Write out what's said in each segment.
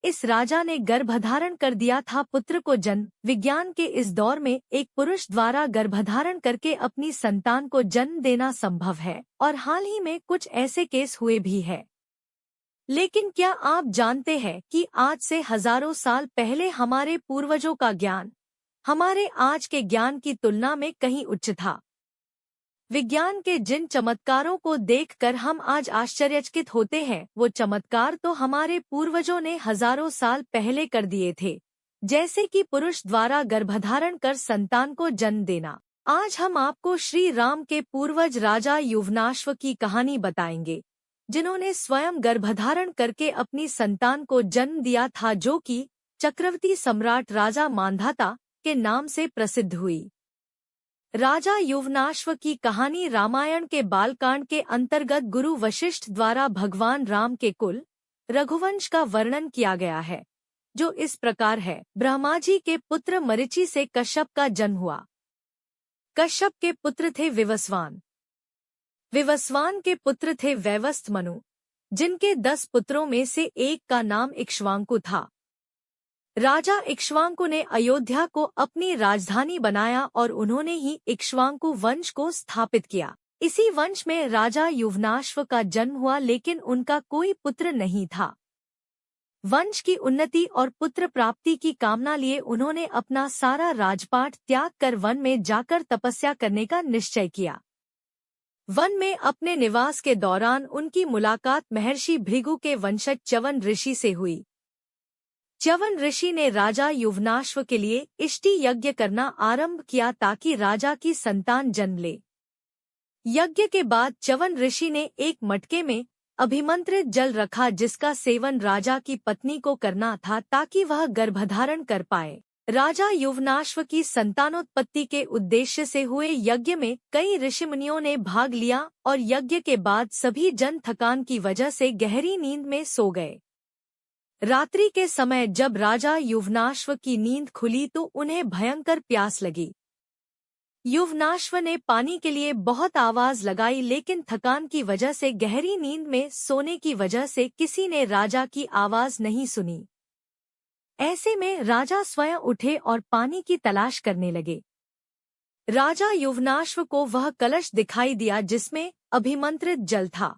इस राजा ने गर्भधारण कर दिया था पुत्र को जन्म। विज्ञान के इस दौर में एक पुरुष द्वारा गर्भधारण करके अपनी संतान को जन्म देना संभव है और हाल ही में कुछ ऐसे केस हुए भी है। लेकिन क्या आप जानते हैं कि आज से हजारों साल पहले हमारे पूर्वजों का ज्ञान हमारे आज के ज्ञान की तुलना में कहीं उच्च था। विज्ञान के जिन चमत्कारों को देखकर हम आज आश्चर्यचकित होते हैं, वो चमत्कार तो हमारे पूर्वजों ने हजारों साल पहले कर दिए थे, जैसे कि पुरुष द्वारा गर्भधारण कर संतान को जन्म देना। आज हम आपको श्री राम के पूर्वज राजा युवनाश्व की कहानी बताएंगे, जिन्होंने स्वयं गर्भधारण करके अपनी संतान को जन्म दिया था, जो कि चक्रवर्ती सम्राट राजा मांधाता के नाम से प्रसिद्ध हुई। राजा युवनाश्व की कहानी रामायण के बालकांड के अंतर्गत गुरु वशिष्ठ द्वारा भगवान राम के कुल रघुवंश का वर्णन किया गया है, जो इस प्रकार है। ब्रह्मा जी के पुत्र मरीचि से कश्यप का जन्म हुआ। कश्यप के पुत्र थे विवस्वान। विवस्वान के पुत्र थे वैवस्थ मनु, जिनके 10 पुत्रों में से एक का नाम इक्ष्वाकु था। राजा इक्ष्वाकु ने अयोध्या को अपनी राजधानी बनाया और उन्होंने ही इक्ष्वाकु वंश को स्थापित किया। इसी वंश में राजा युवनाश्व का जन्म हुआ, लेकिन उनका कोई पुत्र नहीं था। वंश की उन्नति और पुत्र प्राप्ति की कामना लिए उन्होंने अपना सारा राजपाट त्याग कर वन में जाकर तपस्या करने का निश्चय किया। वन में अपने निवास के दौरान उनकी मुलाकात महर्षि भृगु के वंशज च्यवन ऋषि से हुई। च्यवन ऋषि ने राजा युवनाश्व के लिए इष्टि यज्ञ करना आरंभ किया ताकि राजा की संतान जन्म ले। यज्ञ के बाद च्यवन ऋषि ने एक मटके में अभिमंत्रित जल रखा, जिसका सेवन राजा की पत्नी को करना था ताकि वह गर्भधारण कर पाए। राजा युवनाश्व की संतानोत्पत्ति के उद्देश्य से हुए यज्ञ में कई ऋषिमुनियों ने भाग लिया और यज्ञ के बाद सभी जन थकान की वजह से गहरी नींद में सो गए। रात्रि के समय जब राजा युवनाश्व की नींद खुली तो उन्हें भयंकर प्यास लगी। युवनाश्व ने पानी के लिए बहुत आवाज लगाई, लेकिन थकान की वजह से गहरी नींद में सोने की वजह से किसी ने राजा की आवाज नहीं सुनी। ऐसे में राजा स्वयं उठे और पानी की तलाश करने लगे। राजा युवनाश्व को वह कलश दिखाई दिया जिसमें अभिमंत्रित जल था।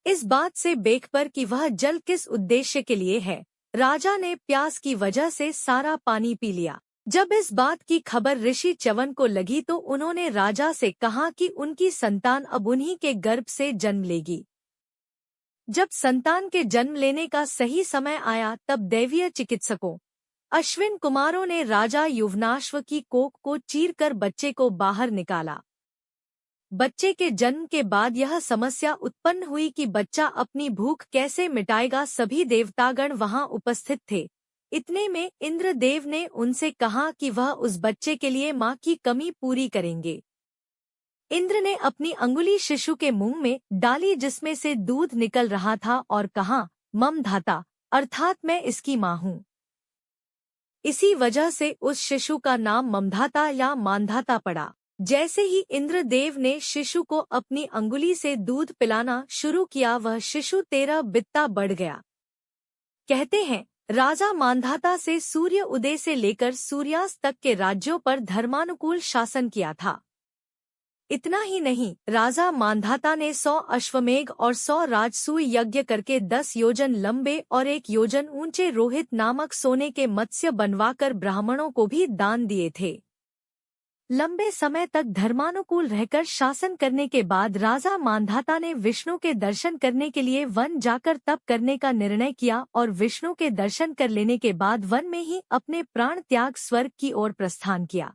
इस बात से बेखबर कि वह जल किस उद्देश्य के लिए है, राजा ने प्यास की वजह से सारा पानी पी लिया। जब इस बात की खबर ऋषि च्यवन को लगी तो उन्होंने राजा से कहा कि उनकी संतान अब उन्हीं के गर्भ से जन्म लेगी। जब संतान के जन्म लेने का सही समय आया तब दैवीय चिकित्सकों अश्विन कुमारों ने राजा युवनाश्व की कोख को चीरकर बच्चे को बाहर निकाला। बच्चे के जन्म के बाद यह समस्या उत्पन्न हुई कि बच्चा अपनी भूख कैसे मिटाएगा। सभी देवतागण वहां उपस्थित थे। इतने में इंद्रदेव ने उनसे कहा कि वह उस बच्चे के लिए मां की कमी पूरी करेंगे। इंद्र ने अपनी अंगुली शिशु के मुंह में डाली जिसमें से दूध निकल रहा था और कहा, ममधाता, अर्थात मैं इसकी मां हूं। इसी वजह से उस शिशु का नाम ममधाता या मांधाता पड़ा। जैसे ही इंद्रदेव ने शिशु को अपनी अंगुली से दूध पिलाना शुरू किया, वह शिशु 13 बित्ता बढ़ गया। कहते हैं राजा मांधाता से सूर्य उदय से लेकर सूर्यास्त तक के राज्यों पर धर्मानुकूल शासन किया था। इतना ही नहीं, राजा मांधाता ने 100 अश्वमेघ और 100 राजसूय यज्ञ करके 10 योजन लंबे और 1 योजन ऊंचे रोहित नामक सोने के मत्स्य बनवाकर ब्राह्मणों को भी दान दिए थे। लंबे समय तक धर्मानुकूल रहकर शासन करने के बाद राजा मांधाता ने विष्णु के दर्शन करने के लिए वन जाकर तप करने का निर्णय किया और विष्णु के दर्शन कर लेने के बाद वन में ही अपने प्राण त्याग स्वर्ग की ओर प्रस्थान किया।